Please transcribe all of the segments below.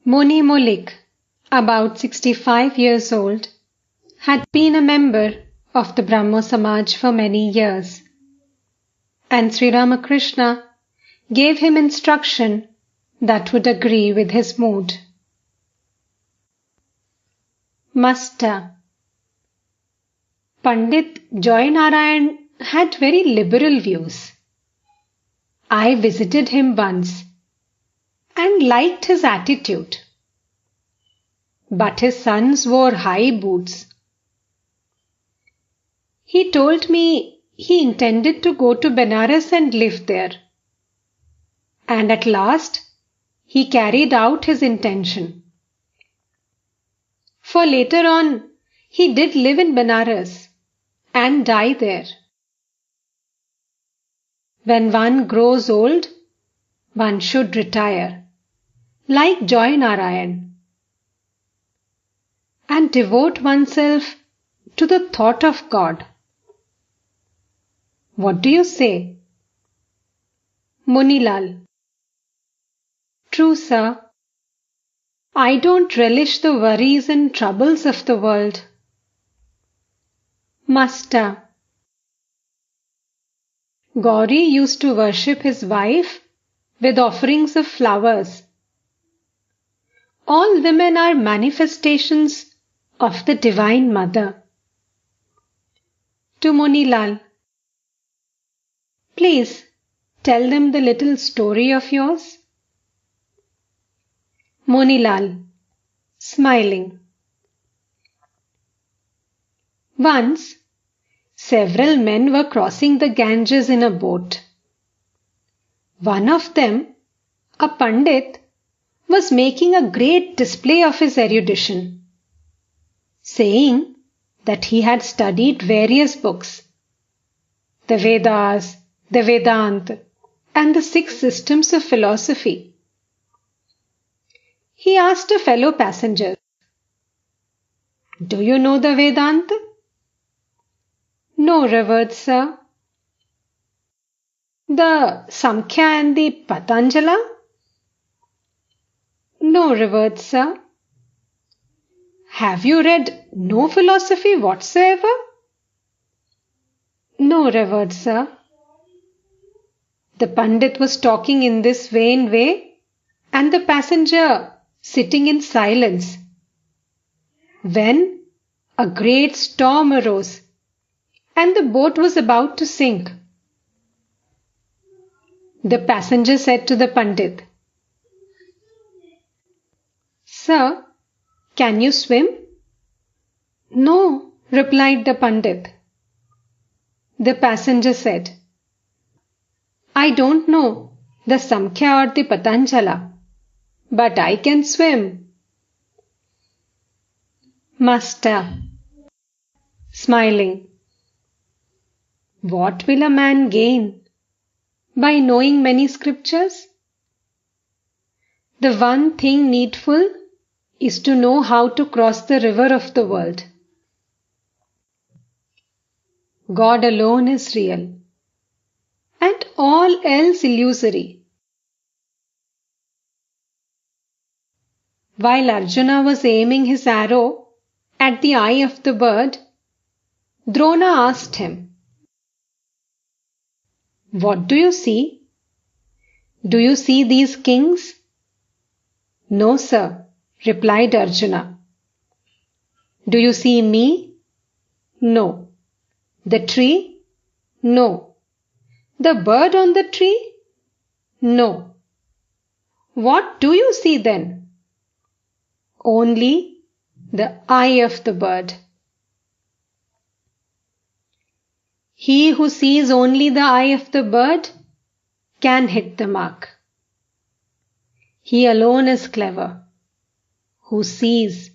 Moni Molik, about 65 years old, had been a member of the Brahmo Samaj for many years, and Sri Ramakrishna gave him instruction that would agree with his mood. Master, Pandit Joy Narayan had very liberal views. I visited him once and liked his attitude. But his sons wore high boots. He told me he intended to go to Benares and live there. And at last he carried out his intention. For later on he did live in Benares and die there. When one grows old, one should retire, like Joy Narayan, and devote oneself to the thought of God. What do you say? Munilal. True, sir. I don't relish the worries and troubles of the world. Master. Gauri used to worship his wife with offerings of flowers. All women are manifestations of the Divine Mother. To Munilal. Please tell them the little story of yours. Munilal, smiling. Once, several men were crossing the Ganges in a boat. One of them, a Pandit, was making a great display of his erudition, saying that he had studied various books, the Vedas, the Vedanta, and the 6 systems of philosophy. He asked a fellow passenger, "Do you know the Vedanta?" "No, revered sir." "The Samkhya and the Patanjala?" "No, revered sir." "Have you read no philosophy whatsoever?" "No, revered sir." The Pandit was talking in this vain way, and the passenger sitting in silence, when a great storm arose, and the boat was about to sink. The passenger said to the Pandit, "Sir, can you swim?" "No," replied the Pandit. The passenger said, "I don't know the Samkhya or the Patanjala, but I can swim." Master, smiling. What will a man gain by knowing many scriptures? The one thing needful is to know how to cross the river of the world. God alone is real, and all else illusory. While Arjuna was aiming his arrow at the eye of the bird, Drona asked him, "What do you see? Do you see these kings?" "No, sir," replied Arjuna. "Do you see me?" "No." "The tree?" "No." "The bird on the tree?" "No." "What do you see then?" "Only the eye of the bird." He who sees only the eye of the bird can hit the mark. He alone is clever, who sees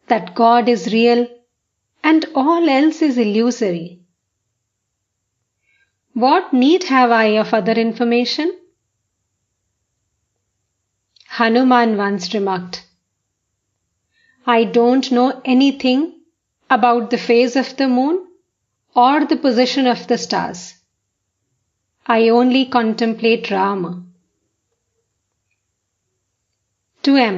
that God is real and all else is illusory. What need have I of other information? Hanuman once remarked, "I don't know anything about the phase of the moon or the position of the stars. I only contemplate Rama." To M.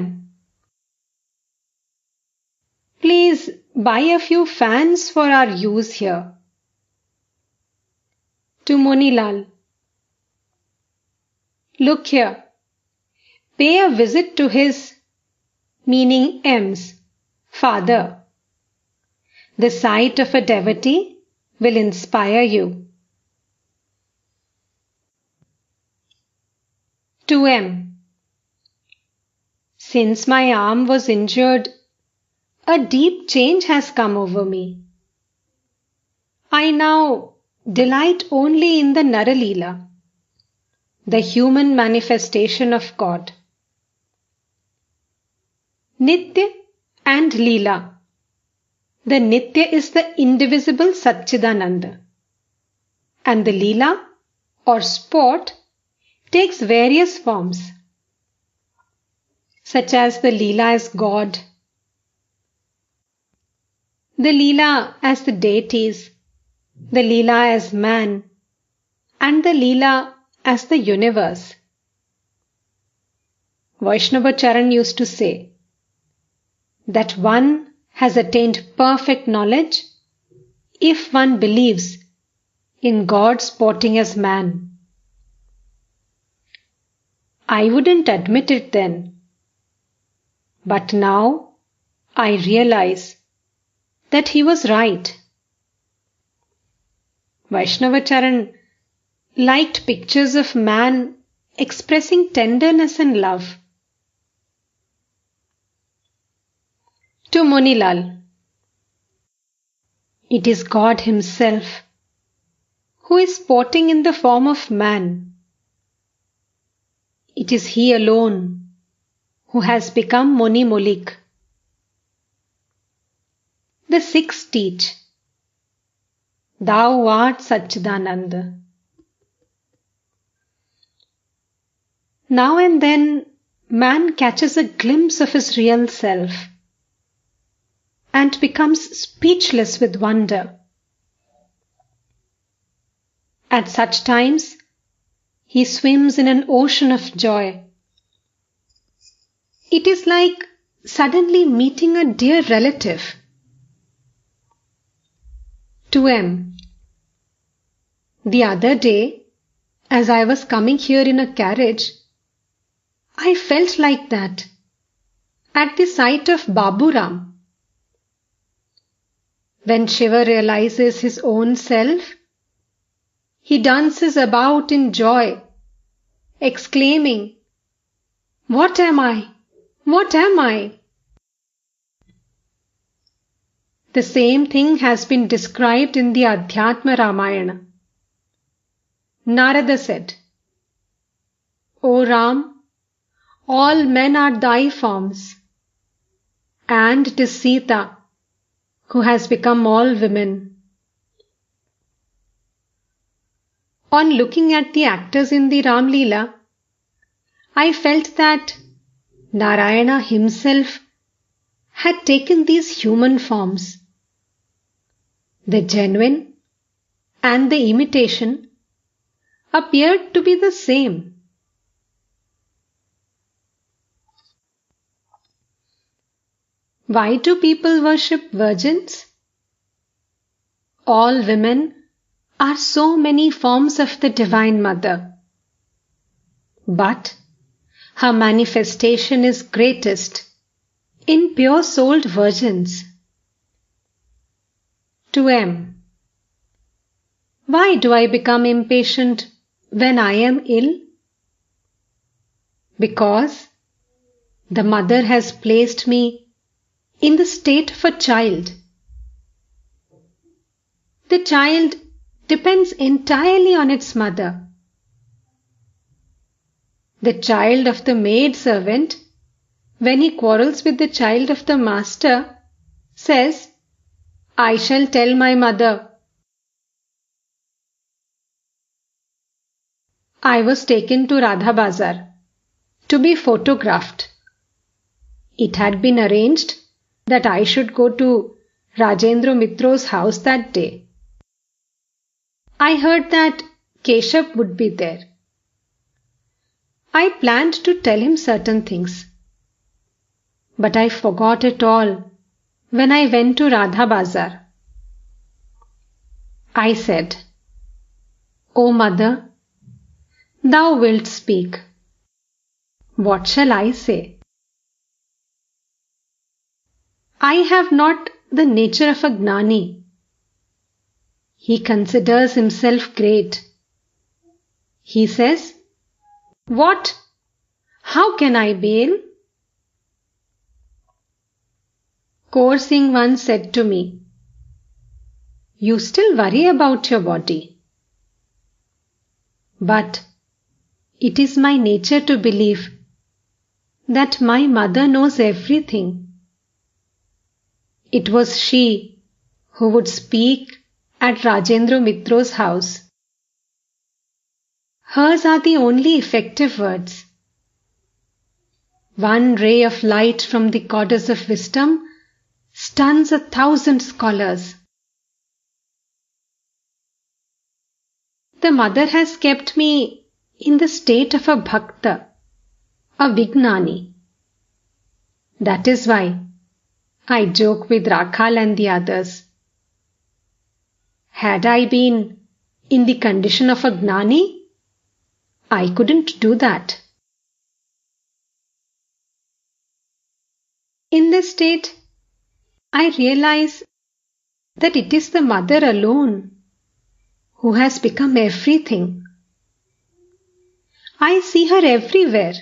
Please buy a few fans for our use here. To Monilal. Look here. Pay a visit to his, meaning M's, father. The sight of a devotee will inspire you. To M. Since my arm was injured, a deep change has come over me. I now delight only in the Naralila, the human manifestation of God. Nitya and Leela. The Nitya is the indivisible Satchidananda, and the Leela or sport takes various forms, such as the Leela as God, the Leela as the deities, the Leela as man, and the Leela as the universe. Vaishnava Charan used to say that one has attained perfect knowledge if one believes in God sporting as man. I wouldn't admit it then, but now I realize that he was right. Vaishnava Charan liked pictures of man expressing tenderness and love. To Monilal. It is God himself who is sporting in the form of man. It is he alone who has become Moni Molik. The Sikhs teach, Thou art Satchidananda. Now and then man catches a glimpse of his real self and becomes speechless with wonder. At such times, he swims in an ocean of joy. It is like suddenly meeting a dear relative. To M. The other day, as I was coming here in a carriage, I felt like that at the sight of Babu Ram. When Shiva realizes his own self, he dances about in joy, exclaiming, What am I? What am I? The same thing has been described in the Adhyatma Ramayana. Narada said, O Ram, all men are thy forms, and it is Sita who has become all women. On looking at the actors in the Ram Leela, I felt that Narayana himself had taken these human forms. The genuine and the imitation appeared to be the same. Why do people worship virgins? All women are so many forms of the Divine Mother, but her manifestation is greatest in pure-souled virgins. To M. Why do I become impatient when I am ill? Because the mother has placed me in the state of a child. The child depends entirely on its mother. The child of the maid servant, when he quarrels with the child of the master, says, I shall tell my mother. I was taken to Radha Bazar to be photographed. It had been arranged that I should go to Rajendra Mitro's house that day. I heard that Keshav would be there. I planned to tell him certain things, but I forgot it all when I went to Radha Bazar. I said, O Mother, thou wilt speak. What shall I say? I have not the nature of a gnani. He considers himself great. He says, What? How can I bail? Kaur Singh once said to me, You still worry about your body. But it is my nature to believe that my mother knows everything. It was she who would speak at Rajendra Mitro's house. Hers are the only effective words. One ray of light from the goddess of wisdom stuns 1,000 scholars. The mother has kept me in the state of a bhakta, a vignani. That is why I joke with Rakhal and the others. Had I been in the condition of a gnani, I couldn't do that. In this state, I realize that it is the mother alone who has become everything. I see her everywhere.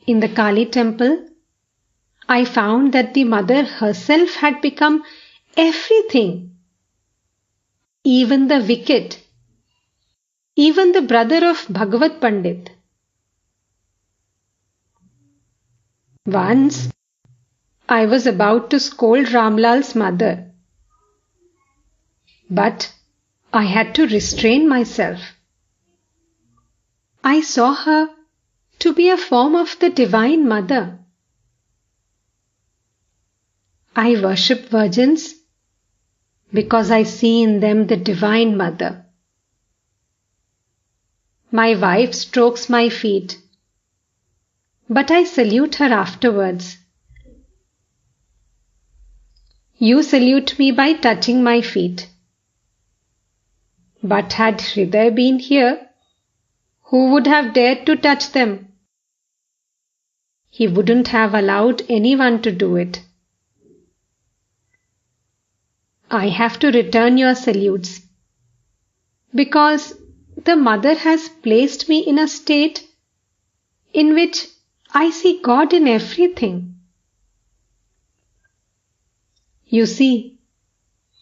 In the Kali temple, I found that the mother herself had become everything. Even the wicked, even the brother of Bhagavat Pandit. Once, I was about to scold Ramlal's mother, but I had to restrain myself. I saw her to be a form of the Divine Mother. I worship virgins because I see in them the Divine Mother. My wife strokes my feet, but I salute her afterwards. You salute me by touching my feet. But had Hriday been here, who would have dared to touch them? He wouldn't have allowed anyone to do it. I have to return your salutes, because the mother has placed me in a state in which I see God in everything. You see,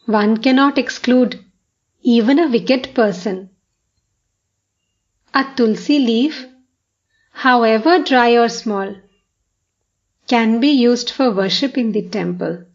one cannot exclude even a wicked person. A tulsi leaf, however dry or small, can be used for worship in the temple.